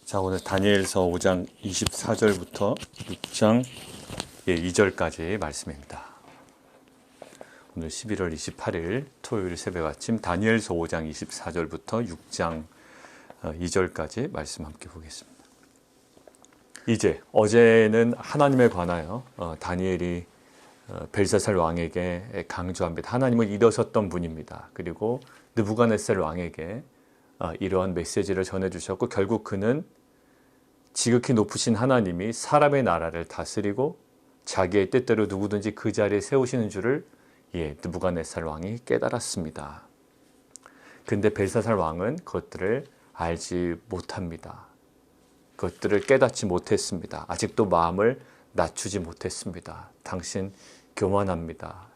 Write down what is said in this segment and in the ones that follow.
자, 오늘 다니엘서 5장 24절부터 6장 2절까지 말씀입니다. 오늘 11월 28일 토요일 새벽 아침 다니엘서 5장 24절부터 6장 2절까지 말씀 함께 보겠습니다. 이제 어제는 하나님에 관하여 다니엘이 벨사살 왕에게 강조합니다. 하나님을 일어섰던 분입니다. 그리고 느부갓네살 왕에게 이러한 메시지를 전해주셨고, 결국 그는 지극히 높으신 하나님이 사람의 나라를 다스리고 자기의 뜻대로 누구든지 그 자리에 세우시는 줄을 느부갓네살 왕이 깨달았습니다. 근데 벨사살 왕은 그것들을 알지 못합니다. 그것들을 깨닫지 못했습니다. 아직도 마음을 낮추지 못했습니다. 당신 교만합니다.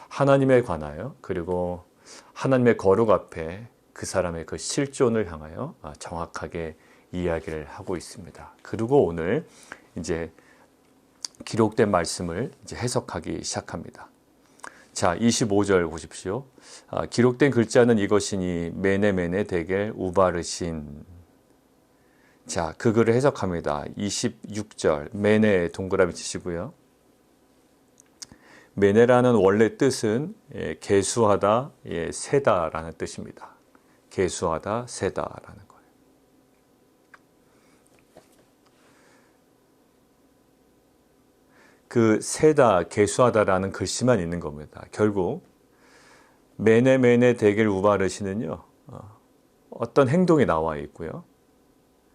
하나님에 관하여, 그리고 하나님의 거룩 앞에 그 사람의 그 실존을 향하여 정확하게 이야기를 하고 있습니다. 그리고 오늘 이제 기록된 말씀을 이제 해석하기 시작합니다. 자, 25절 보십시오. 기록된 글자는 이것이니 메네 데겔 우바르신. 자, 그 글을 해석합니다. 26절 메네 동그라미 치시고요. 메네라는 원래 뜻은 계수하다, 세다라는 뜻입니다. 계수하다, 세다라는 거예요. 그 세다, 계수하다라는 글씨만 있는 겁니다. 결국 메네 데겔 우바르시는요, 어떤 행동이 나와 있고요.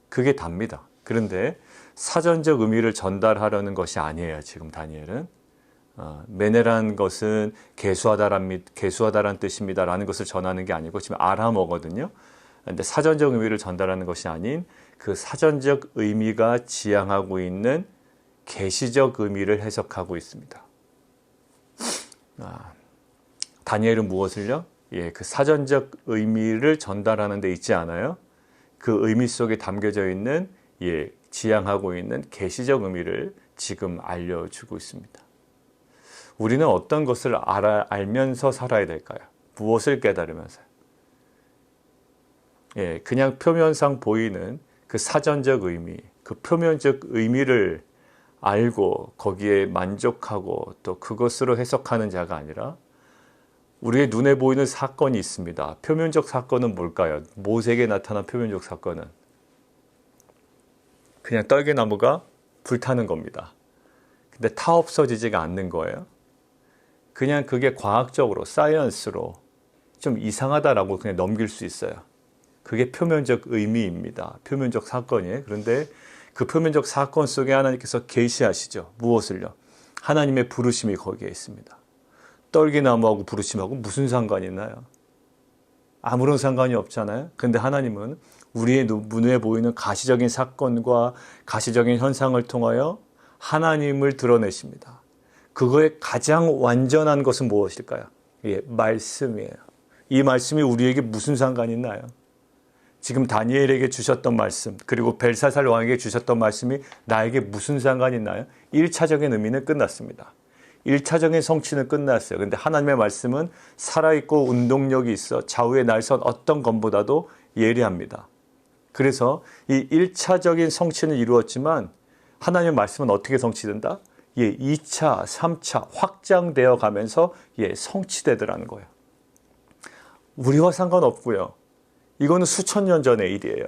그게 답니다. 그런데 사전적 의미를 전달하려는 것이 아니에요. 지금 다니엘은 메네라는 것은 계수하다란 뜻입니다라는 것을 전하는 게 아니고 지금 아람어거든요. 그런데 사전적 의미를 전달하는 것이 아닌 그 사전적 의미가 지향하고 있는 계시적 의미를 해석하고 있습니다. 다니엘은 무엇을요? 그 사전적 의미를 전달하는 데 있지 않아요. 그 의미 속에 담겨져 있는 지향하고 있는 계시적 의미를 지금 알려주고 있습니다. 우리는 어떤 것을 알면서 살아야 될까요? 무엇을 깨달으면서요? 그냥 표면상 보이는 그 사전적 의미, 그 표면적 의미를 알고 거기에 만족하고 또 그것으로 해석하는 자가 아니라, 우리의 눈에 보이는 사건이 있습니다. 표면적 사건은 뭘까요? 모세에게 나타난 표면적 사건은 그냥 떨개나무가 불타는 겁니다. 근데 타 없어지지가 않는 거예요. 그냥 그게 과학적으로, 사이언스로 좀 이상하다라고 그냥 넘길 수 있어요. 그게 표면적 의미입니다. 표면적 사건이에요. 그런데 그 표면적 사건 속에 하나님께서 계시하시죠. 무엇을요? 하나님의 부르심이 거기에 있습니다. 떨기나무하고 부르심하고 무슨 상관이 있나요? 아무런 상관이 없잖아요. 그런데 하나님은 우리의 눈에 보이는 가시적인 사건과 가시적인 현상을 통하여 하나님을 드러내십니다. 그거의 가장 완전한 것은 무엇일까요? 말씀이에요. 이 말씀이 우리에게 무슨 상관이 있나요? 지금 다니엘에게 주셨던 말씀, 그리고 벨사살 왕에게 주셨던 말씀이 나에게 무슨 상관이 있나요? 1차적인 의미는 끝났습니다. 1차적인 성취는 끝났어요. 그런데 하나님의 말씀은 살아있고 운동력이 있어 좌우에 날선 어떤 것보다도 예리합니다. 그래서 이 1차적인 성취는 이루었지만 하나님의 말씀은 어떻게 성취된다? 2차, 3차 확장되어 가면서 성취되더라는 거예요. 우리와 상관없고요. 이거는 수천 년 전의 일이에요.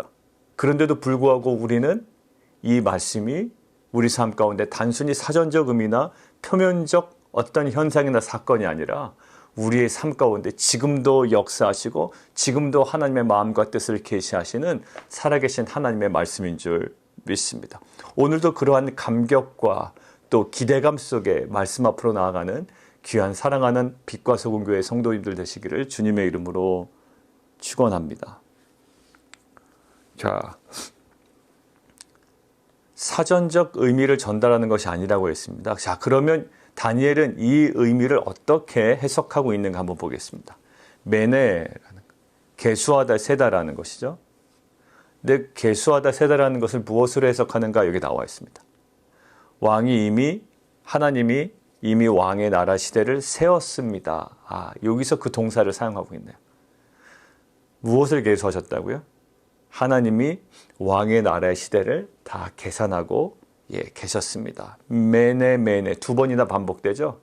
그런데도 불구하고 우리는 이 말씀이 우리 삶 가운데 단순히 사전적 의미나 표면적 어떤 현상이나 사건이 아니라 우리의 삶 가운데 지금도 역사하시고 지금도 하나님의 마음과 뜻을 계시하시는 살아계신 하나님의 말씀인 줄 믿습니다. 오늘도 그러한 감격과 또 기대감 속에 말씀 앞으로 나아가는 귀한 사랑하는 빛과 소금 교회 성도님들 되시기를 주님의 이름으로 축원합니다. 자, 사전적 의미를 전달하는 것이 아니라고 했습니다. 자, 그러면 다니엘은 이 의미를 어떻게 해석하고 있는가 한번 보겠습니다. 메네라는 계수하다, 세다라는 것이죠. 근데 계수하다, 세다라는 것을 무엇으로 해석하는가 여기 나와 있습니다. 하나님이 이미 왕의 나라 시대를 세웠습니다. 여기서 그 동사를 사용하고 있네요. 무엇을 계수하셨다고요? 하나님이 왕의 나라의 시대를 다 계산하고 계셨습니다. 매네 매네 두 번이나 반복되죠.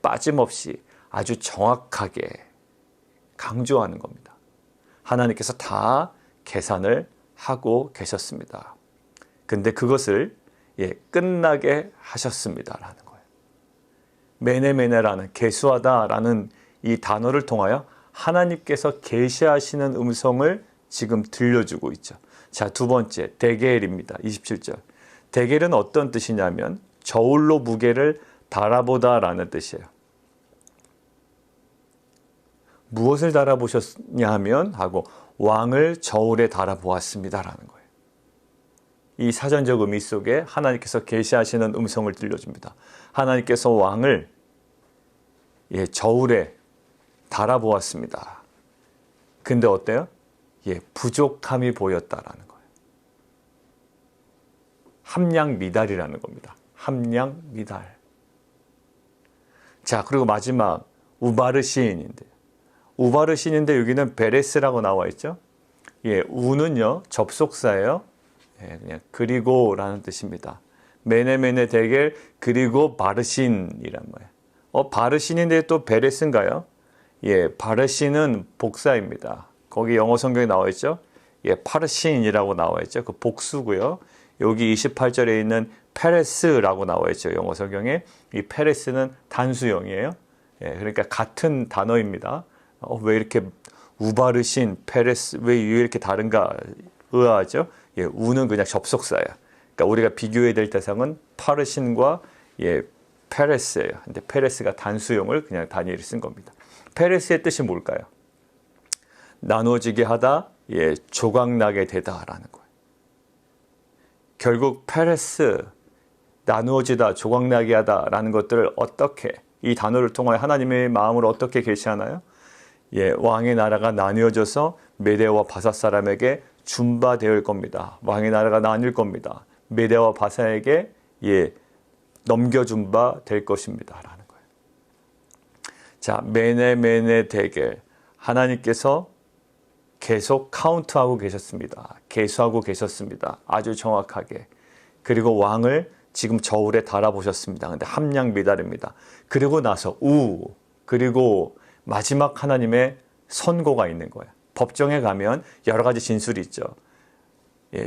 빠짐없이 아주 정확하게 강조하는 겁니다. 하나님께서 다 계산을 하고 계셨습니다. 근데 그것을 끝나게 하셨습니다라는 거예요. 매네매네라는 계수하다라는 이 단어를 통하여 하나님께서 계시하시는 음성을 지금 들려주고 있죠. 자, 두 번째 데겔입니다. 27절. 데겔은 어떤 뜻이냐면 저울로 무게를 달아보다라는 뜻이에요. 무엇을 달아보셨냐 하면 하고 왕을 저울에 달아보았습니다라는 거예요. 이 사전적 의미 속에 하나님께서 계시하시는 음성을 들려줍니다. 하나님께서 왕을 저울에 달아보았습니다. 근데 어때요? 부족함이 보였다라는 거예요. 함량미달이라는 겁니다. 함량미달. 자, 그리고 마지막 우바르 시인인데, 우바르 시인인데 여기는 베레스라고 나와 있죠. 우는요 접속사예요. 그냥 그리고라는 뜻입니다. 메네메네 데겔 그리고 바르신이란 말이에요. 바르신인데 또 베레스인가요? 바르신은 복사입니다. 거기 영어 성경에 나와 있죠. 파르신이라고 나와 있죠. 그 복수고요. 여기 28절에 있는 페레스라고 나와 있죠. 영어 성경에 이 페레스는 단수형이에요. 그러니까 같은 단어입니다. 왜 이렇게 우바르신, 페레스 왜 이렇게 다른가 의아하죠? 우는 그냥 접속사예요. 그러니까 우리가 비교해야 될 대상은 파르신과 페레스예요. 근데 페레스가 단수형을 그냥 단위를 쓴 겁니다. 페레스의 뜻이 뭘까요? 나눠지게 하다, 조각나게 되다라는 거예요. 결국 페레스, 나누어지다, 조각나게 하다라는 것들을 어떻게 이 단어를 통하여 하나님의 마음을 어떻게 계시하나요? 왕의 나라가 나뉘어져서 메대와 바사 사람에게 준바될 겁니다. 왕의 나라가 나뉠 겁니다. 메대와 바사에게 넘겨준 바 될 것입니다. 라는 거예요. 자, 메네 데겔. 하나님께서 계속 카운트하고 계셨습니다. 계수하고 계셨습니다. 아주 정확하게. 그리고 왕을 지금 저울에 달아보셨습니다. 근데 함량 미달입니다. 그리고 나서 그리고 마지막 하나님의 선고가 있는 거예요. 법정에 가면 여러 가지 진술이 있죠.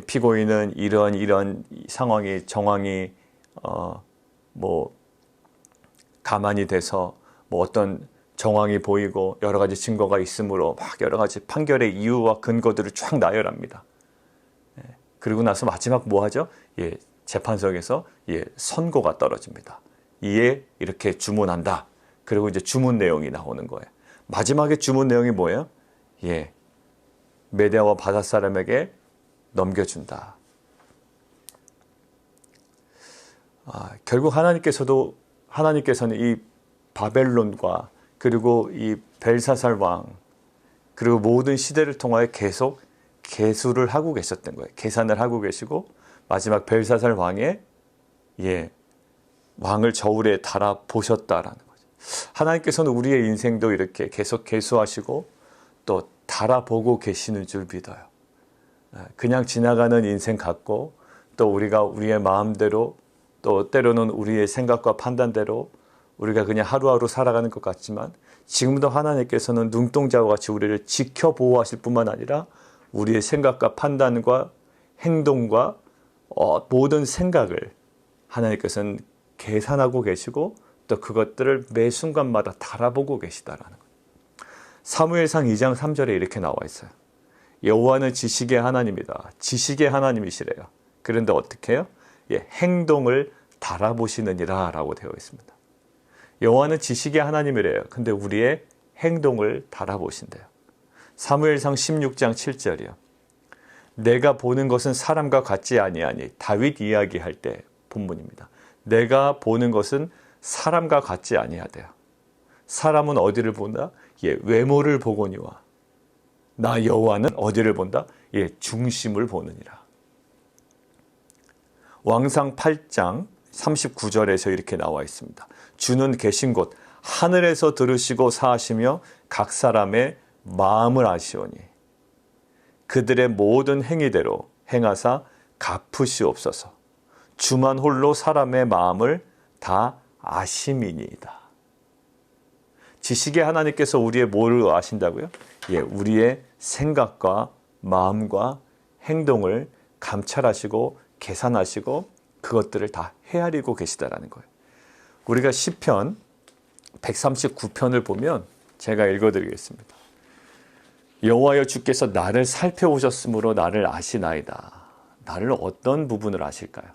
피고인은 이런 상황이 정황이 가만히 돼서 어떤 정황이 보이고 여러 가지 증거가 있으므로 막 여러 가지 판결의 이유와 근거들을 쫙 나열합니다. 그리고 나서 마지막 뭐 하죠? 재판석에서 선고가 떨어집니다. 이에 이렇게 주문한다. 그리고 이제 주문 내용이 나오는 거예요. 마지막에 주문 내용이 뭐예요? 메대와 바사 사람에게 넘겨준다. 결국 하나님께서는 이 바벨론과 그리고 이 벨사살 왕 그리고 모든 시대를 통하여 계속 계수를 하고 계셨던 거예요. 계산을 하고 계시고 마지막 벨사살 왕의 왕을 저울에 달아 보셨다라는 거죠. 하나님께서는 우리의 인생도 이렇게 계속 계수하시고 또 달아보고 계시는 줄 믿어요. 그냥 지나가는 인생 같고 또 우리가 우리의 마음대로 또 때로는 우리의 생각과 판단대로 우리가 그냥 하루하루 살아가는 것 같지만 지금도 하나님께서는 눈동자와 같이 우리를 지켜보호하실 뿐만 아니라 우리의 생각과 판단과 행동과 모든 생각을 하나님께서는 계산하고 계시고 또 그것들을 매 순간마다 달아보고 계시다라는 거예요. 사무엘상 2장 3절에 이렇게 나와 있어요. 여호와는 지식의 하나님이다. 지식의 하나님이시래요. 그런데 어떻게 해요? 행동을 달아보시느니라 라고 되어 있습니다. 여호와는 지식의 하나님이래요. 근데 우리의 행동을 달아보신대요. 사무엘상 16장 7절이요. 내가 보는 것은 사람과 같지 아니하니 다윗 이야기할 때 본문입니다. 내가 보는 것은 사람과 같지 아니하대요. 사람은 어디를 본다? 외모를 보거니와 나 여호와는 어디를 본다? 중심을 보느니라. 왕상 8장 39절에서 이렇게 나와 있습니다. 주는 계신 곳 하늘에서 들으시고 사하시며 각 사람의 마음을 아시오니 그들의 모든 행위대로 행하사 갚으시옵소서. 주만 홀로 사람의 마음을 다 아심이니이다. 지식의 하나님께서 우리의 뭐를 아신다고요? 예, 우리의 생각과 마음과 행동을 감찰하시고 계산하시고 그것들을 다 헤아리고 계시다라는 거예요. 우리가 시편 139편을 보면 제가 읽어드리겠습니다. 여호와여 주께서 나를 살펴보셨으므로 나를 아시나이다. 나를 어떤 부분을 아실까요?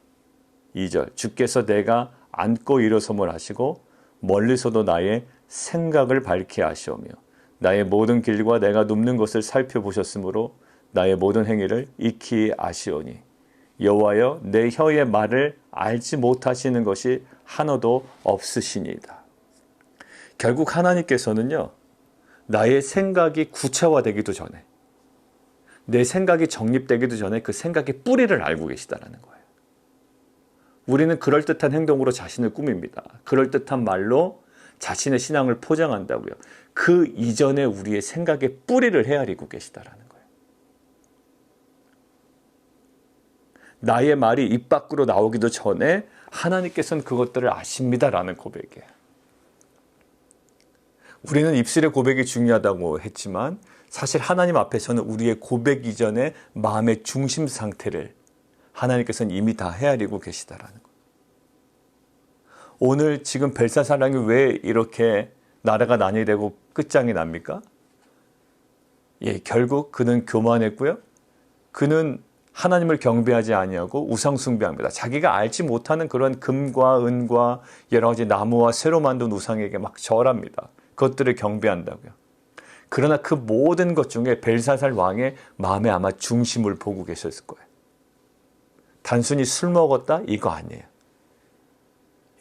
2절 주께서 내가 앉고 일어섬을 아시고 멀리서도 나의 생각을 밝히 아시오며 나의 모든 길과 내가 눕는 것을 살펴보셨으므로 나의 모든 행위를 익히 아시오니 여호와여 내 혀의 말을 알지 못하시는 것이 하나도 없으시니이다. 결국 하나님께서는요, 나의 생각이 구체화되기도 전에, 내 생각이 정립되기도 전에 그 생각의 뿌리를 알고 계시다는 거예요. 우리는 그럴듯한 행동으로 자신을 꾸밉니다. 그럴듯한 말로 자신의 신앙을 포장한다고요. 그 이전에 우리의 생각의 뿌리를 헤아리고 계시다는 거예요. 나의 말이 입 밖으로 나오기도 전에 하나님께서는 그것들을 아십니다라는 고백이에요. 우리는 입술의 고백이 중요하다고 했지만 사실 하나님 앞에서는 우리의 고백 이전에 마음의 중심 상태를 하나님께서는 이미 다 헤아리고 계시다라는 거예요. 오늘 지금 벨사사랑이 왜 이렇게 나라가 난이되고 끝장이 납니까? 예, 결국 그는 교만했고요. 그는 하나님을 경배하지 아니하고 우상 숭배합니다. 자기가 알지 못하는 그런 금과 은과 여러 가지 나무와 쇠로 만든 우상에게 막 절합니다. 그것들을 경배한다고요. 그러나 그 모든 것 중에 벨사살 왕의 마음에 아마 중심을 보고 계셨을 거예요. 단순히 술 먹었다? 이거 아니에요.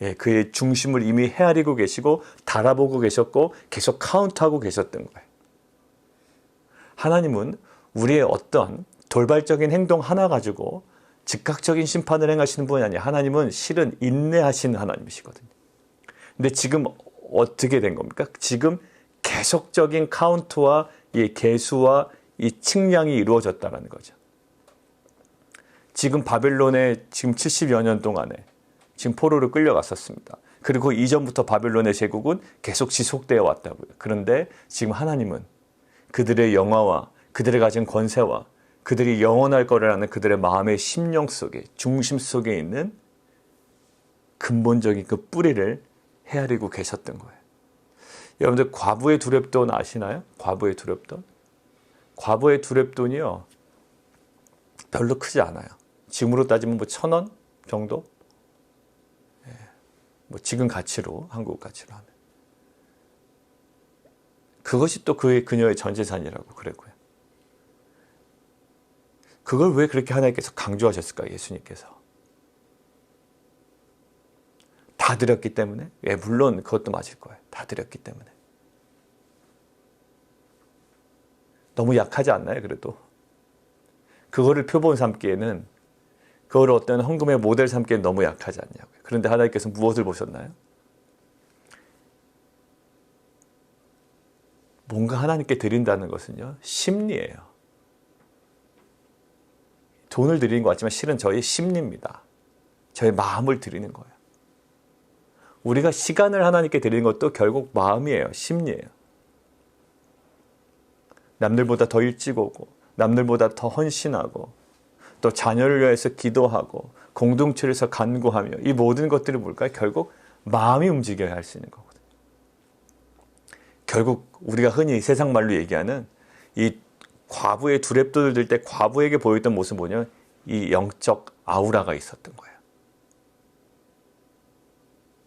예, 그의 중심을 이미 헤아리고 계시고 달아보고 계셨고 계속 카운트하고 계셨던 거예요. 하나님은 우리의 어떤 돌발적인 행동 하나 가지고 즉각적인 심판을 행하시는 분이 아니에요. 하나님은 실은 인내하시는 하나님이시거든요. 근데 지금 어떻게 된 겁니까? 지금 계속적인 카운트와 이 계수와 이 측량이 이루어졌다는 거죠. 지금 바벨론에 지금 70여 년 동안에 지금 포로로 끌려갔었습니다. 그리고 이전부터 바벨론의 제국은 계속 지속되어 왔다고요. 그런데 지금 하나님은 그들의 영화와 그들의 가진 권세와 그들이 영원할 거라는 그들의 마음의 심령 속에 중심 속에 있는 근본적인 그 뿌리를 헤아리고 계셨던 거예요. 여러분들 과부의 두렙돈 아시나요? 과부의 두렙돈? 과부의 두렙돈이요 별로 크지 않아요. 지금으로 따지면 뭐 1,000원 정도? 예, 뭐 지금 가치로 한국 가치로 하면 그것이 또 그녀의 전 재산이라고 그랬고요. 그걸 왜 그렇게 하나님께서 강조하셨을까? 예수님께서 다 드렸기 때문에? 예, 물론 그것도 맞을 거예요. 다 드렸기 때문에. 너무 약하지 않나요? 그래도 그거를 표본 삼기에는 그걸 어떤 헌금의 모델 삼기에는 너무 약하지 않냐고요. 그런데 하나님께서 무엇을 보셨나요? 뭔가 하나님께 드린다는 것은요 심리예요. 돈을 드리는 것 같지만 실은 저희 심리입니다. 저의 마음을 드리는 거예요. 우리가 시간을 하나님께 드리는 것도 결국 마음이에요. 심리예요. 남들보다 더 일찍 오고 남들보다 더 헌신하고 또 자녀를 위해서 기도하고 공동체에서 간구하며 이 모든 것들이 뭘까요? 결국 마음이 움직여야 할 수 있는 거거든요. 결국 우리가 흔히 세상 말로 얘기하는 이 과부의 두렙돈을 들 때 과부에게 보였던 모습은 뭐냐면 이 영적 아우라가 있었던 거예요.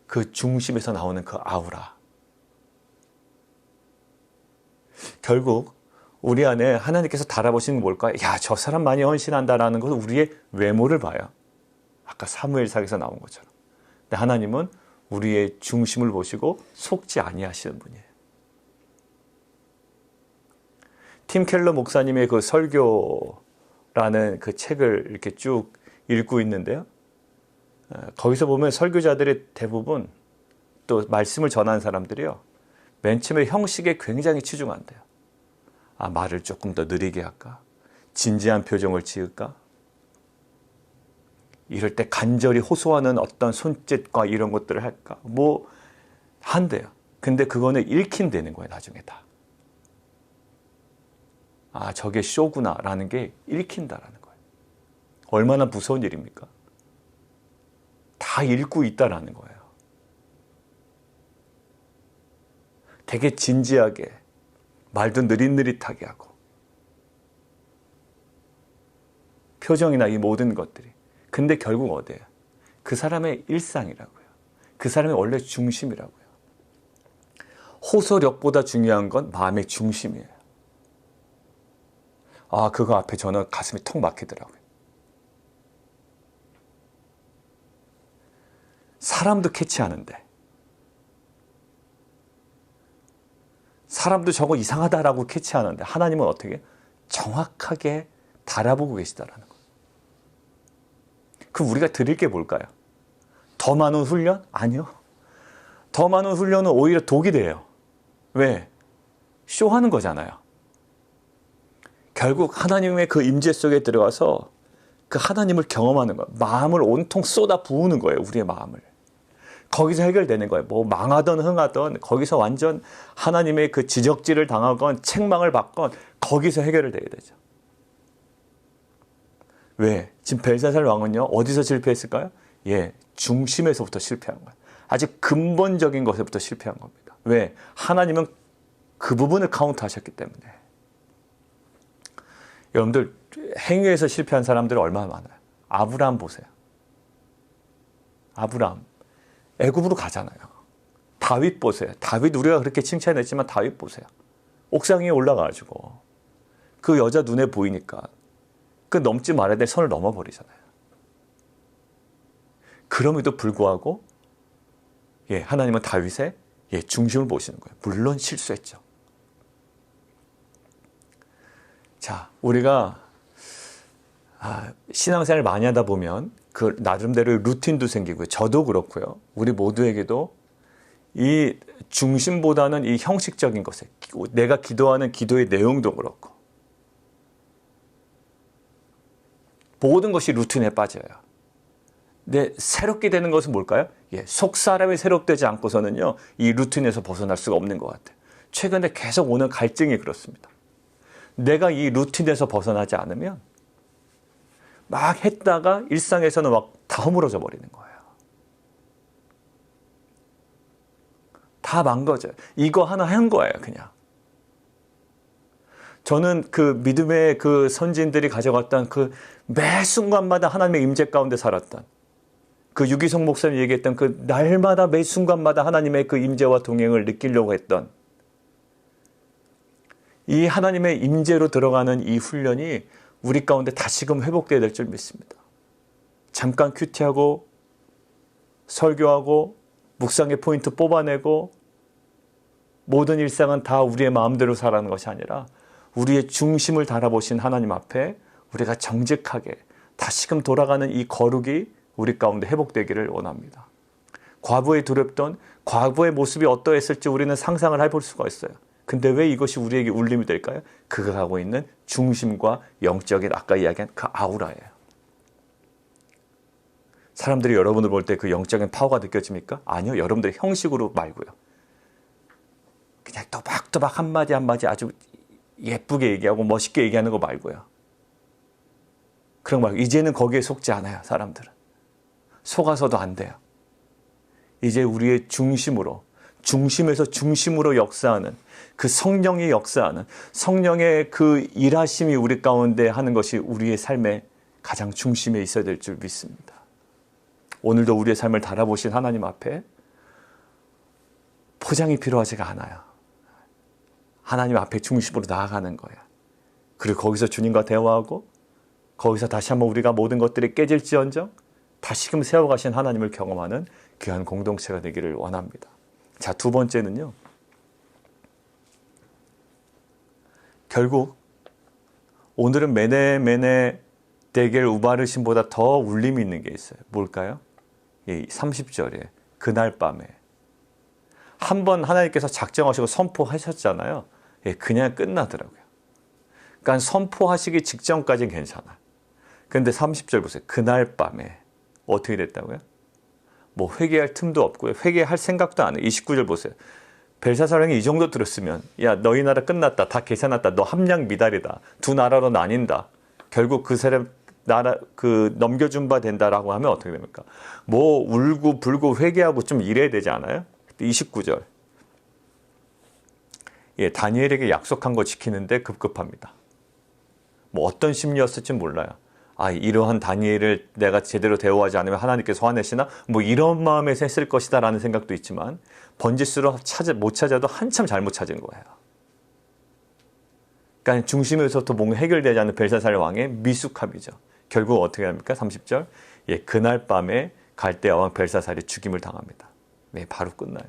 그 중심에서 나오는 그 아우라. 결국 우리 안에 하나님께서 달아보시는 게 뭘까요? 야, 저 사람 많이 헌신한다라는 것은 우리의 외모를 봐요. 아까 사무엘상에서 나온 것처럼. 근데 하나님은 우리의 중심을 보시고 속지 아니하시는 분이에요. 팀 켈러 목사님의 그 설교라는 그 책을 이렇게 쭉 읽고 있는데요. 거기서 보면 설교자들이 대부분 또 말씀을 전하는 사람들이요. 맨 처음에 형식에 굉장히 치중한대요. 아, 말을 조금 더 느리게 할까? 진지한 표정을 지을까? 이럴 때 간절히 호소하는 어떤 손짓과 이런 것들을 할까? 뭐 한대요. 근데 그거는 읽힌다는 거예요, 나중에 다. 아, 저게 쇼구나라는 게 읽힌다라는 거예요. 얼마나 무서운 일입니까? 다 읽고 있다라는 거예요. 되게 진지하게, 말도 느릿느릿하게 하고, 표정이나 이 모든 것들이. 근데 결국 어디예요? 그 사람의 일상이라고요. 그 사람의 원래 중심이라고요. 호소력보다 중요한 건 마음의 중심이에요. 아, 그거 앞에 저는 가슴이 턱 막히더라고요. 사람도 캐치하는데, 사람도 저거 이상하다라고 캐치하는데, 하나님은 어떻게 정확하게 달아보고 계시다라는 거예요. 그럼 우리가 드릴 게 뭘까요? 더 많은 훈련? 아니요. 더 많은 훈련은 오히려 독이 돼요. 왜? 쇼하는 거잖아요. 결국 하나님의 그 임재 속에 들어가서 그 하나님을 경험하는 거예요. 마음을 온통 쏟아 부으는 거예요. 우리의 마음을. 거기서 해결되는 거예요. 뭐 망하던 흥하던 거기서 완전 하나님의 그 지적질을 당하건 책망을 받건 거기서 해결을 되게 되죠. 왜? 지금 벨사살 왕은요, 어디서 실패했을까요? 예, 중심에서부터 실패한 거예요. 아주 근본적인 것에부터 실패한 겁니다. 왜? 하나님은 그 부분을 카운트하셨기 때문에. 여러분들, 행위에서 실패한 사람들 얼마나 많아요? 아브라함 보세요. 아브라함. 애굽으로 가잖아요. 다윗 보세요. 다윗 우리가 그렇게 칭찬했지만 다윗 보세요. 옥상 위에 올라가가지고 그 여자 눈에 보이니까 그 넘지 말아야 될 선을 넘어버리잖아요. 그럼에도 불구하고 예, 하나님은 다윗의 예, 중심을 보시는 거예요. 물론 실수했죠. 자, 우리가 신앙생활을 많이 하다 보면 그 나름대로 루틴도 생기고요. 저도 그렇고요. 우리 모두에게도 이 중심보다는 이 형식적인 것에 내가 기도하는 기도의 내용도 그렇고 모든 것이 루틴에 빠져요. 근데 새롭게 되는 것은 뭘까요? 예, 속 사람이 새롭되지 않고서는요, 이 루틴에서 벗어날 수가 없는 것 같아요. 최근에 계속 오는 갈증이 그렇습니다. 내가 이 루틴에서 벗어나지 않으면 막 했다가 일상에서는 막 다 허물어져 버리는 거예요. 다 망가져요. 이거 하나 한 거예요, 그냥. 저는 그 믿음의 그 선진들이 가져갔던 그 매 순간마다 하나님의 임재 가운데 살았던 그 유기성 목사님이 얘기했던 그 날마다 매 순간마다 하나님의 그 임재와 동행을 느끼려고 했던 이 하나님의 임재로 들어가는 이 훈련이 우리 가운데 다시금 회복되어야 될 줄 믿습니다. 잠깐 큐티하고 설교하고 묵상의 포인트 뽑아내고 모든 일상은 다 우리의 마음대로 살아가는 것이 아니라 우리의 중심을 달아보신 하나님 앞에 우리가 정직하게 다시금 돌아가는 이 거룩이 우리 가운데 회복되기를 원합니다. 과거에 두렵던 과거의 모습이 어떠했을지 우리는 상상을 해볼 수가 있어요. 근데 왜 이것이 우리에게 울림이 될까요? 그가 가고 있는 중심과 영적인 아까 이야기한 그 아우라예요. 사람들이 여러분을 볼 때 그 영적인 파워가 느껴집니까? 아니요. 여러분들의 형식으로 말고요. 그냥 또박또박 한마디 한마디 아주 예쁘게 얘기하고 멋있게 얘기하는 거 말고요. 그런 거 말고 이제는 거기에 속지 않아요. 사람들은. 속아서도 안 돼요. 이제 우리의 중심으로 중심에서 중심으로 역사하는 그 성령의 역사하는 성령의 그 일하심이 우리 가운데 하는 것이 우리의 삶의 가장 중심에 있어야 될 줄 믿습니다. 오늘도 우리의 삶을 달아보신 하나님 앞에 포장이 필요하지가 않아요. 하나님 앞에 중심으로 나아가는 거예요. 그리고 거기서 주님과 대화하고 거기서 다시 한번 우리가 모든 것들이 깨질지언정 다시금 세워가신 하나님을 경험하는 귀한 공동체가 되기를 원합니다. 자, 두 번째는요. 결국 오늘은 메네 데겔 우바르신보다 더 울림이 있는 게 있어요. 뭘까요? 30절에 그날 밤에 한 번 하나님께서 작정하시고 선포하셨잖아요. 그냥 끝나더라고요. 그러니까 선포하시기 직전까지는 괜찮아. 근데 30절 보세요. 그날 밤에 어떻게 됐다고요? 뭐 회개할 틈도 없고요. 회개할 생각도 안 해. 29절 보세요. 벨사살 왕이 이 정도 들었으면 야 너희 나라 끝났다. 다 계산났다. 너 함량 미달이다. 두 나라로 나뉜다. 결국 그 사람 나라 넘겨준 바 된다라고 하면 어떻게 됩니까? 뭐 울고 불고 회개하고 좀 이래야 되지 않아요? 29절. 예, 다니엘에게 약속한 거 지키는데 급급합니다. 뭐 어떤 심리였을지 몰라요. 아, 이러한 다니엘을 내가 제대로 대우하지 않으면 하나님께서 화내시나? 뭐 이런 마음에서 했을 것이다 라는 생각도 있지만 번지수로 못 찾아도 한참 잘못 찾은 거예요. 그러니까 중심에서부터 뭔가 해결되지 않는 벨사살 왕의 미숙함이죠. 결국 어떻게 합니까? 30절. 예, 그날 밤에 갈대아 왕 벨사살이 죽임을 당합니다. 네, 바로 끝나요.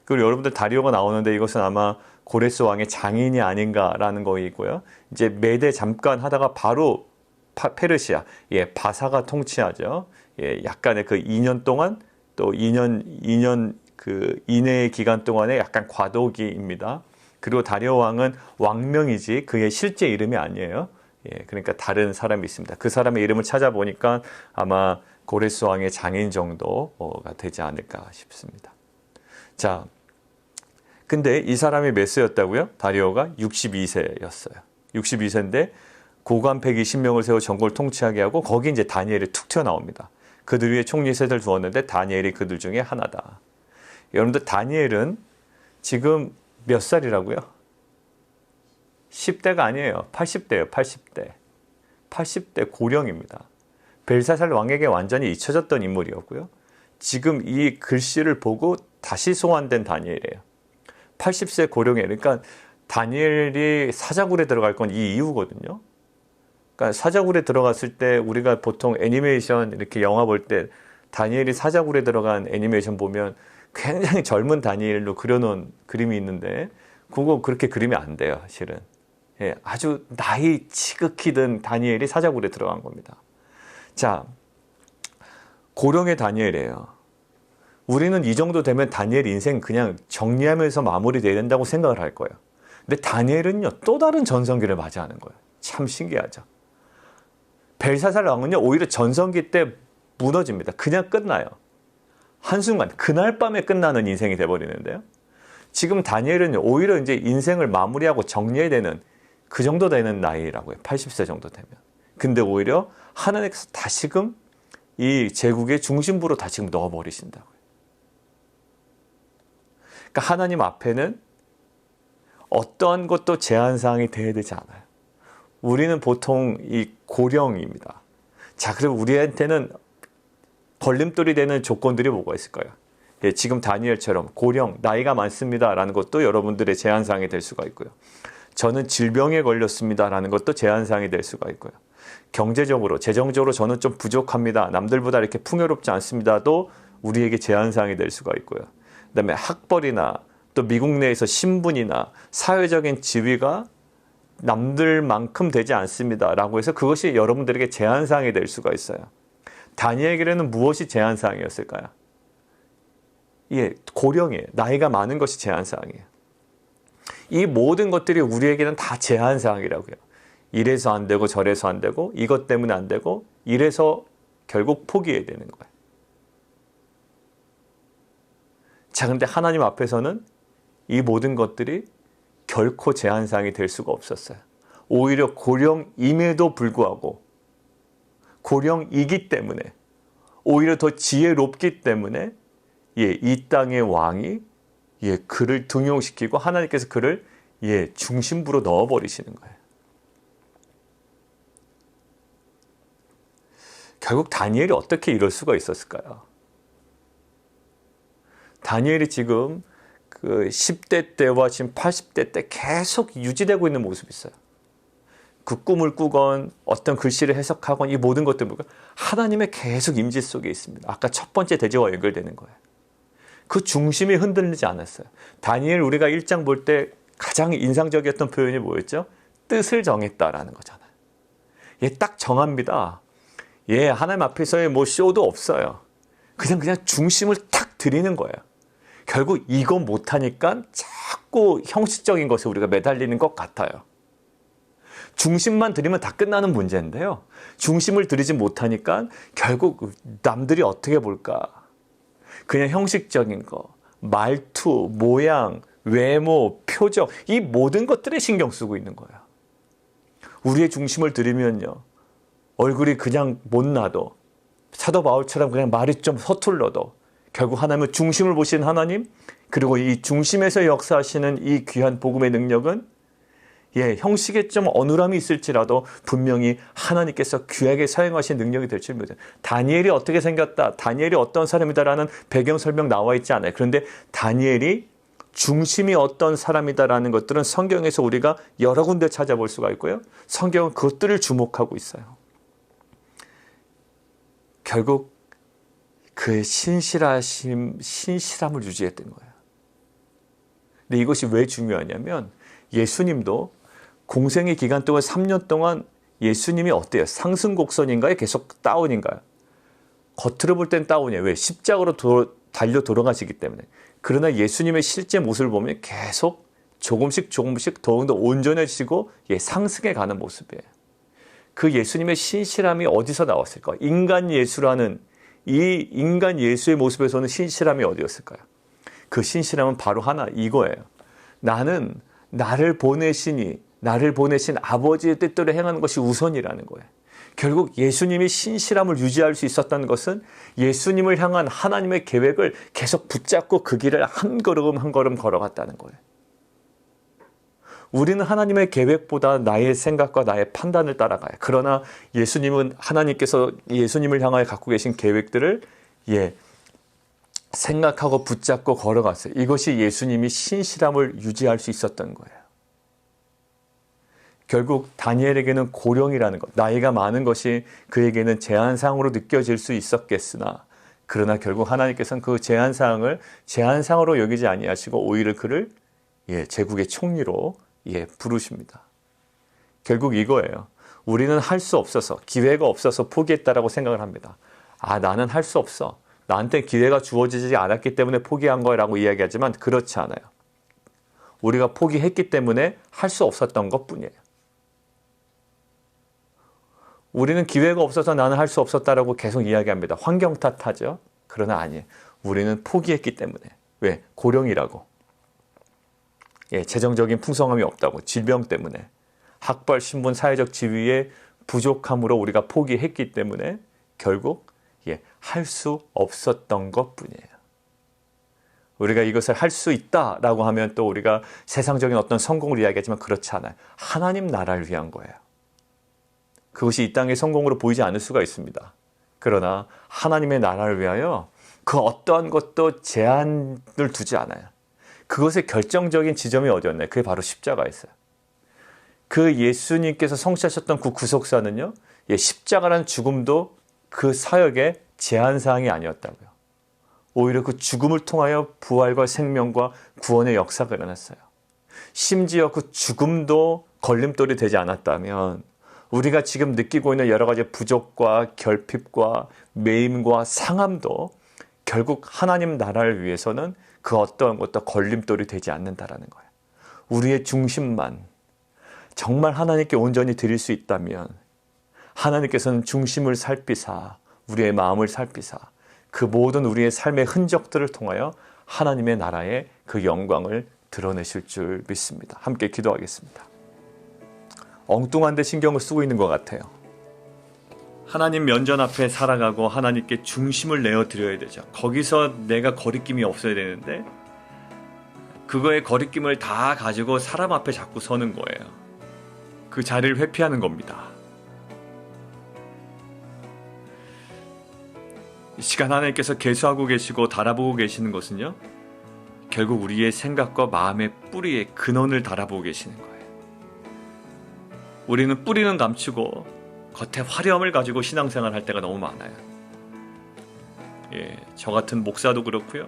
그리고 여러분들 다리오가 나오는데 이것은 아마 고레스 왕의 장인이 아닌가라는 거이고요. 이제 메대 잠깐 하다가 바로 페르시아, 예, 바사가 통치하죠. 예, 약간의 그 2년 동안 또 2년 그 이내의 기간 동안에 약간 과도기입니다. 그리고 다리오 왕은 왕명이지 그의 실제 이름이 아니에요. 예, 그러니까 다른 사람이 있습니다. 그 사람의 이름을 찾아보니까 아마 고레스 왕의 장인 정도가 되지 않을까 싶습니다. 자, 근데 이 사람이 몇 세였다고요? 다리오가 62세였어요. 62세인데 고관 120명을 세워 전국을 통치하게 하고 거기 이제 다니엘이 툭 튀어나옵니다. 그들 위에 총리셋을 두었는데 다니엘이 그들 중에 하나다. 여러분들 다니엘은 지금 몇 살이라고요? 10대가 아니에요. 80대예요. 80대. 80대 고령입니다. 벨사살 왕에게 완전히 잊혀졌던 인물이었고요. 지금 이 글씨를 보고 다시 소환된 다니엘이에요. 80세 고령이에요. 그러니까 다니엘이 사자굴에 들어갈 건 이 이유거든요. 그러니까 사자굴에 들어갔을 때 우리가 보통 애니메이션 이렇게 영화 볼 때 다니엘이 사자굴에 들어간 애니메이션 보면 굉장히 젊은 다니엘로 그려놓은 그림이 있는데 그거 그렇게 그리면 안 돼요, 실은. 예, 아주 나이 지극히 든 다니엘이 사자굴에 들어간 겁니다. 자, 고령의 다니엘이에요. 우리는 이 정도 되면 다니엘 인생 그냥 정리하면서 마무리돼야 된다고 생각을 할 거예요. 근데 다니엘은요, 또 다른 전성기를 맞이하는 거예요. 참 신기하죠. 벨사살 왕은요, 오히려 전성기 때 무너집니다. 그냥 끝나요. 한순간, 그날 밤에 끝나는 인생이 돼버리는데요. 지금 다니엘은 오히려 이제 인생을 마무리하고 정리해야 되는 그 정도 되는 나이라고요. 80세 정도 되면. 근데 오히려 하나님께서 다시금 이 제국의 중심부로 다시금 넣어버리신다고요. 그러니까 하나님 앞에는 어떠한 것도 제한사항이 돼야 되지 않아요. 우리는 보통 이 고령입니다. 자, 그럼 우리한테는 걸림돌이 되는 조건들이 뭐가 있을까요? 예, 지금 다니엘처럼 고령, 나이가 많습니다 라는 것도 여러분들의 제한사항이 될 수가 있고요. 저는 질병에 걸렸습니다 라는 것도 제한사항이 될 수가 있고요. 경제적으로, 재정적으로 저는 좀 부족합니다. 남들보다 이렇게 풍요롭지 않습니다도 우리에게 제한사항이 될 수가 있고요. 그 다음에 학벌이나 또 미국 내에서 신분이나 사회적인 지위가 남들만큼 되지 않습니다 라고 해서 그것이 여러분들에게 제한사항이 될 수가 있어요. 다니엘에게는 무엇이 제한사항이었을까요? 예, 고령이에요. 나이가 많은 것이 제한사항이에요. 이 모든 것들이 우리에게는 다 제한사항이라고요. 이래서 안 되고 저래서 안 되고 이것 때문에 안 되고 이래서 결국 포기해야 되는 거예요. 자, 그런데 하나님 앞에서는 이 모든 것들이 결코 제한사항이 될 수가 없었어요. 오히려 고령임에도 불구하고 고령이기 때문에 오히려 더 지혜롭기 때문에 예, 이 땅의 왕이 예, 그를 등용시키고 하나님께서 그를 예, 중심부로 넣어버리시는 거예요. 결국 다니엘이 어떻게 이럴 수가 있었을까요? 다니엘이 지금 그 10대 때와 지금 80대 때 계속 유지되고 있는 모습이 있어요. 그 꿈을 꾸건 어떤 글씨를 해석하건 이 모든 것들 하나님의 계속 임재 속에 있습니다. 아까 첫 번째 대제와 연결되는 거예요. 그 중심이 흔들리지 않았어요. 다니엘 우리가 1장 볼 때 가장 인상적이었던 표현이 뭐였죠? 뜻을 정했다라는 거잖아요. 얘 딱 정합니다. 예, 하나님 앞에서의 뭐 쇼도 없어요. 그냥 중심을 탁 드리는 거예요. 결국 이거 못하니까 자꾸 형식적인 것에 우리가 매달리는 것 같아요. 중심만 들이면 다 끝나는 문제인데요. 중심을 들이지 못하니까 결국 남들이 어떻게 볼까? 그냥 형식적인 거, 말투, 모양, 외모, 표정, 이 모든 것들에 신경 쓰고 있는 거예요. 우리의 중심을 들이면요, 얼굴이 그냥 못나도, 사도 바울처럼 그냥 말이 좀 서툴러도 결국 하나님은 중심을 보시는 하나님, 그리고 이 중심에서 역사하시는 이 귀한 복음의 능력은 형식에 좀 어눌함이 있을지라도 분명히 하나님께서 귀하게 사용하신 능력이 될 줄 믿어요. 다니엘이 어떻게 생겼다, 다니엘이 어떤 사람이다라는 배경 설명 나와 있지 않아요. 그런데 다니엘이 중심이 어떤 사람이다라는 것들은 성경에서 우리가 여러 군데 찾아볼 수가 있고요. 성경은 그것들을 주목하고 있어요. 결국 그 신실함을 유지했던 거예요. 근데 이것이 왜 중요하냐면 예수님도 공생의 기간 동안 3년 동안 예수님이 어때요? 상승 곡선인가요? 계속 다운인가요? 겉으로 볼 땐 다운이에요. 왜? 십자가로 달려 돌아가시기 때문에. 그러나 예수님의 실제 모습을 보면 계속 조금씩 더욱더 온전해지고 상승해 가는 모습이에요. 그 예수님의 신실함이 어디서 나왔을까? 인간 예수라는 이 인간 예수의 모습에서는 신실함이 어디였을까요? 그 신실함은 바로 하나, 이거예요. 나는 나를 보내신 아버지의 뜻대로 행하는 것이 우선이라는 거예요. 결국 예수님이 신실함을 유지할 수 있었다는 것은 예수님을 향한 하나님의 계획을 계속 붙잡고 그 길을 한 걸음 한 걸음 걸어갔다는 거예요. 우리는 하나님의 계획보다 나의 생각과 나의 판단을 따라가요. 그러나 예수님은 하나님께서 예수님을 향하여 갖고 계신 계획들을 생각하고 붙잡고 걸어갔어요. 이것이 예수님이 신실함을 유지할 수 있었던 거예요. 결국 다니엘에게는 고령이라는 것, 나이가 많은 것이 그에게는 제한사항으로 느껴질 수 있었겠으나 그러나 결국 하나님께서는 그 제한사항을 제한사항으로 여기지 아니하시고 오히려 그를 제국의 총리로 부르십니다. 결국 이거예요. 우리는 할 수 없어서, 기회가 없어서 포기했다라고 생각을 합니다. 나는 할 수 없어. 나한테 기회가 주어지지 않았기 때문에 포기한 거라고 이야기하지만 그렇지 않아요. 우리가 포기했기 때문에 할 수 없었던 것뿐이에요. 우리는 기회가 없어서 나는 할 수 없었다라고 계속 이야기합니다. 환경 탓하죠. 그러나 아니에요. 우리는 포기했기 때문에. 왜? 고령이라고. 재정적인 풍성함이 없다고. 질병 때문에. 학벌, 신분, 사회적 지위의 부족함으로 우리가 포기했기 때문에 결국 할 수 없었던 것뿐이에요. 우리가 이것을 할 수 있다라고 하면 또 우리가 세상적인 어떤 성공을 이야기하지만 그렇지 않아요. 하나님 나라를 위한 거예요. 그것이 이 땅의 성공으로 보이지 않을 수가 있습니다. 그러나 하나님의 나라를 위하여 그 어떠한 것도 제한을 두지 않아요. 그것의 결정적인 지점이 어디였나요? 그게 바로 십자가였어요. 그 예수님께서 성취하셨던 그 구속사는요, 십자가라는 죽음도 그 사역의 제한사항이 아니었다고요. 오히려 그 죽음을 통하여 부활과 생명과 구원의 역사가 일어났어요. 심지어 그 죽음도 걸림돌이 되지 않았다면 우리가 지금 느끼고 있는 여러 가지 부족과 결핍과 매임과 상함도 결국 하나님 나라를 위해서는 그 어떠한 것도 걸림돌이 되지 않는다라는 거예요. 우리의 중심만 정말 하나님께 온전히 드릴 수 있다면 하나님께서는 중심을 살피사 우리의 마음을 살피사 그 모든 우리의 삶의 흔적들을 통하여 하나님의 나라의 그 영광을 드러내실 줄 믿습니다. 함께 기도하겠습니다. 엉뚱한 데 신경을 쓰고 있는 것 같아요. 하나님 면전 앞에 살아가고 하나님께 중심을 내어드려야 되죠. 거기서 내가 거리낌이 없어야 되는데 그거의 거리낌을 다 가지고 사람 앞에 자꾸 서는 거예요. 그 자리를 회피하는 겁니다. 이 시간 하나님께서 계수하고 계시고 달아보고 계시는 것은요, 결국 우리의 생각과 마음의 뿌리의 근원을 달아보고 계시는 거예요. 우리는 뿌리는 감추고 겉에 화려함을 가지고 신앙생활 할 때가 너무 많아요. 저 같은 목사도 그렇고요.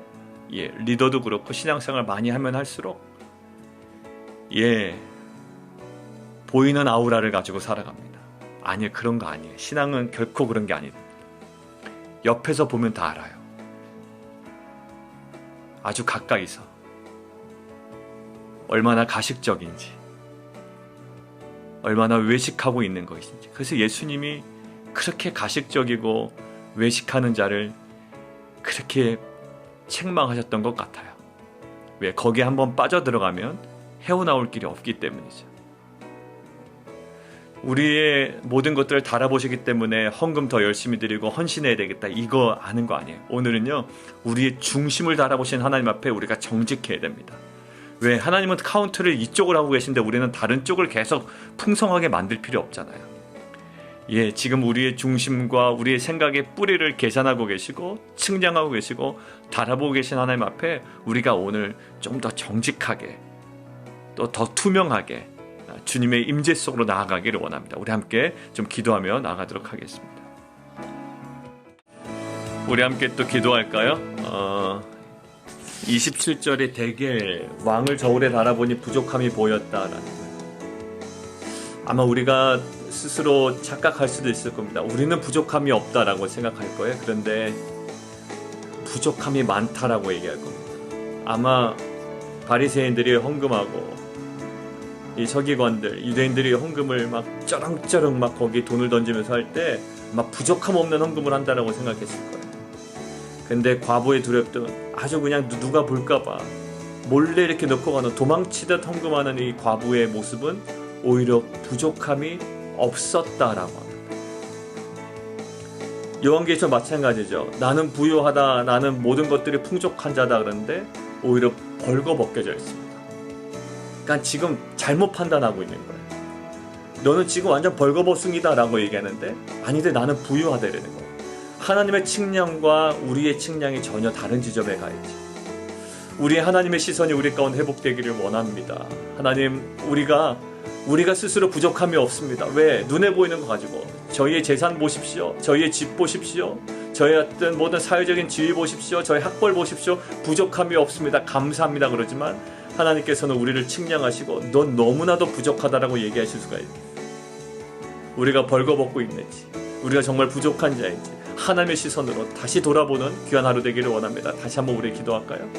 리더도 그렇고 신앙생활 많이 하면 할수록 보이는 아우라를 가지고 살아갑니다. 아니요, 그런 거 아니에요. 신앙은 결코 그런 게 아니다. 옆에서 보면 다 알아요. 아주 가까이서 얼마나 가식적인지, 얼마나 외식하고 있는 것인지. 그래서 예수님이 그렇게 가식적이고 외식하는 자를 그렇게 책망하셨던 것 같아요. 왜? 거기에 한번 빠져들어가면 헤어나올 길이 없기 때문이죠. 우리의 모든 것들을 달아보시기 때문에 헌금 더 열심히 드리고 헌신해야 되겠다, 이거 아는 거 아니에요. 오늘은요, 우리의 중심을 달아보신 하나님 앞에 우리가 정직해야 됩니다. 왜? 하나님은 카운트를 이쪽을 하고 계신데 우리는 다른 쪽을 계속 풍성하게 만들 필요 없잖아요. 예, 지금 우리의 중심과 우리의 생각의 뿌리를 계산하고 계시고 측량하고 계시고 달아보고 계신 하나님 앞에 우리가 오늘 좀 더 정직하게, 또 더 투명하게 주님의 임재 속으로 나아가기를 원합니다. 우리 함께 좀 기도하며 나아가도록 하겠습니다. 우리 함께 또 기도할까요? 27절에 대개 왕을 저울에 달아보니 부족함이 보였다라는 거예요. 아마 우리가 스스로 착각할 수도 있을 겁니다. 우리는 부족함이 없다라고 생각할 거예요. 그런데 부족함이 많다라고 얘기할 겁니다. 아마 바리새인들이 헌금하고 이 서기관들, 유대인들이 헌금을 막 쩌렁쩌렁 막 거기 돈을 던지면서 할 때 막 부족함 없는 헌금을 한다라고 생각했을 거예요. 근데 과부의 두렵던 아주 그냥 누가 볼까봐 몰래 이렇게 넣고 가는, 도망치듯 헌금하는 이 과부의 모습은 오히려 부족함이 없었다라고 합니다. 요한계시록 마찬가지죠. 나는 부유하다, 나는 모든 것들이 풍족한 자다 그러는데 오히려 벌거벗겨져 있습니다. 그러니까 지금 잘못 판단하고 있는 거예요. 너는 지금 완전 벌거벗음이다 라고 얘기하는데 아닌데 나는 부유하다 이러는 거예요. 하나님의 측량과 우리의 측량이 전혀 다른 지점에 가 있지. 우리의 하나님의 시선이 우리 가운데 회복되기를 원합니다. 하나님, 우리가 스스로 부족함이 없습니다. 왜? 눈에 보이는 거 가지고 저희의 재산 보십시오, 저희의 집 보십시오, 저희 어떤 모든 사회적인 지위 보십시오, 저희 학벌 보십시오, 부족함이 없습니다, 감사합니다 그러지만 하나님께서는 우리를 측량하시고 넌 너무나도 부족하다라고 얘기하실 수가 있어요. 우리가 벌거벗고 있는지, 우리가 정말 부족한 자인지 하나님의 시선으로 다시 돌아보는 귀한 하루 되기를 원합니다. 다시 한번 우리 기도할까요?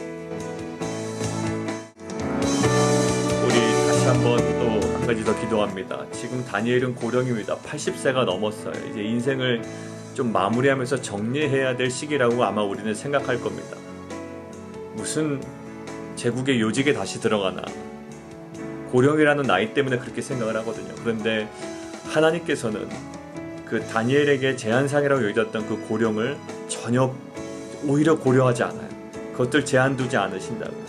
우리 다시 한번 또 한 가지 더 기도합니다. 지금 다니엘은 고령입니다. 80세가 넘었어요. 이제 인생을 좀 마무리하면서 정리해야 될 시기라고 아마 우리는 생각할 겁니다. 무슨 제국의 요직에 다시 들어가나, 고령이라는 나이 때문에 그렇게 생각을 하거든요. 그런데 하나님께서는 그 다니엘에게 제한상이라고 여겼던 그 고령을 전혀 오히려 고려하지 않아요. 그것들 제한 두지 않으신다고요.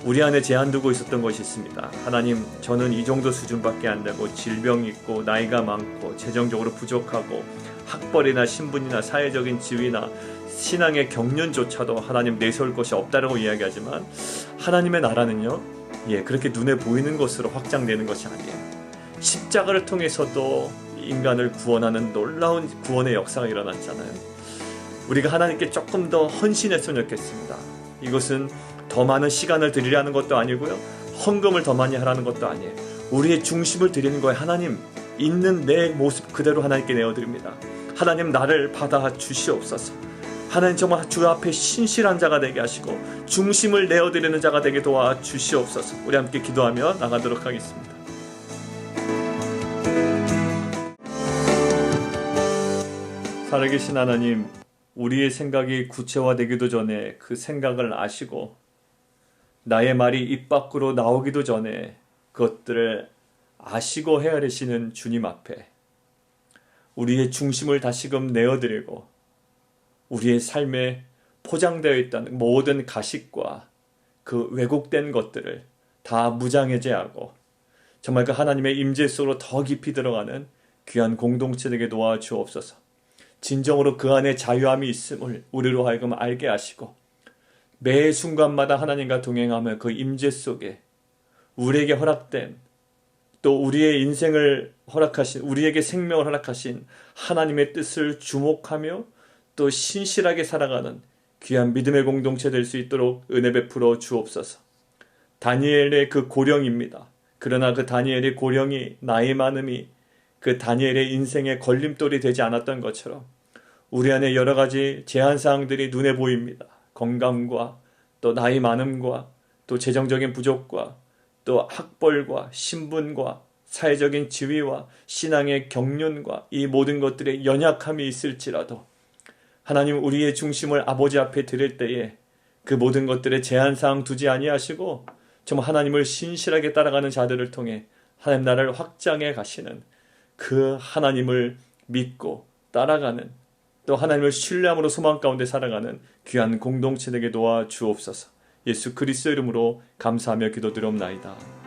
우리 안에 제한 두고 있었던 것이 있습니다. 하나님, 저는 이 정도 수준밖에 안 되고 질병이 있고 나이가 많고 재정적으로 부족하고 학벌이나 신분이나 사회적인 지위나 신앙의 경륜조차도 하나님 내세울 것이 없다라고 이야기하지만 하나님의 나라는요, 그렇게 눈에 보이는 것으로 확장되는 것이 아니에요. 십자가를 통해서도 인간을 구원하는 놀라운 구원의 역사가 일어났잖아요. 우리가 하나님께 조금 더 헌신했으면 좋겠습니다. 이것은 더 많은 시간을 드리라는 것도 아니고요, 헌금을 더 많이 하라는 것도 아니에요. 우리의 중심을 드리는 거예요. 하나님, 있는 내 모습 그대로 하나님께 내어드립니다. 하나님, 나를 받아 주시옵소서. 하나님, 정말 주 앞에 신실한 자가 되게 하시고 중심을 내어드리는 자가 되게 도와 주시옵소서. 우리 함께 기도하며 나가도록 하겠습니다. 살아계신 하나님, 우리의 생각이 구체화되기도 전에 그 생각을 아시고 나의 말이 입 밖으로 나오기도 전에 그것들을 아시고 헤아리시는 주님 앞에 우리의 중심을 다시금 내어드리고 우리의 삶에 포장되어 있다는 모든 가식과 그 왜곡된 것들을 다 무장해제하고 정말 그 하나님의 임재 속으로 더 깊이 들어가는 귀한 공동체 되게 도와주옵소서. 진정으로 그 안에 자유함이 있음을 우리로 하여금 알게 하시고 매 순간마다 하나님과 동행하며 그 임재 속에 우리에게 허락된, 또 우리의 인생을 허락하신, 우리에게 생명을 허락하신 하나님의 뜻을 주목하며 또 신실하게 살아가는 귀한 믿음의 공동체 될 수 있도록 은혜 베풀어 주옵소서. 다니엘의 그 고령입니다. 그러나 그 다니엘의 고령이, 나이 많음이 그 다니엘의 인생의 걸림돌이 되지 않았던 것처럼 우리 안에 여러 가지 제한사항들이 눈에 보입니다. 건강과 또 나이 많음과 또 재정적인 부족과 또 학벌과 신분과 사회적인 지위와 신앙의 경륜과 이 모든 것들의 연약함이 있을지라도 하나님 우리의 중심을 아버지 앞에 드릴 때에 그 모든 것들에 제한사항 두지 아니하시고 정말 하나님을 신실하게 따라가는 자들을 통해 하나님 나라를 확장해 가시는 그 하나님을 믿고 따라가는 또 하나님을 신뢰함으로 소망 가운데 살아가는 귀한 공동체 되게 도와 주옵소서. 예수 그리스도 이름으로 감사하며 기도드리옵나이다.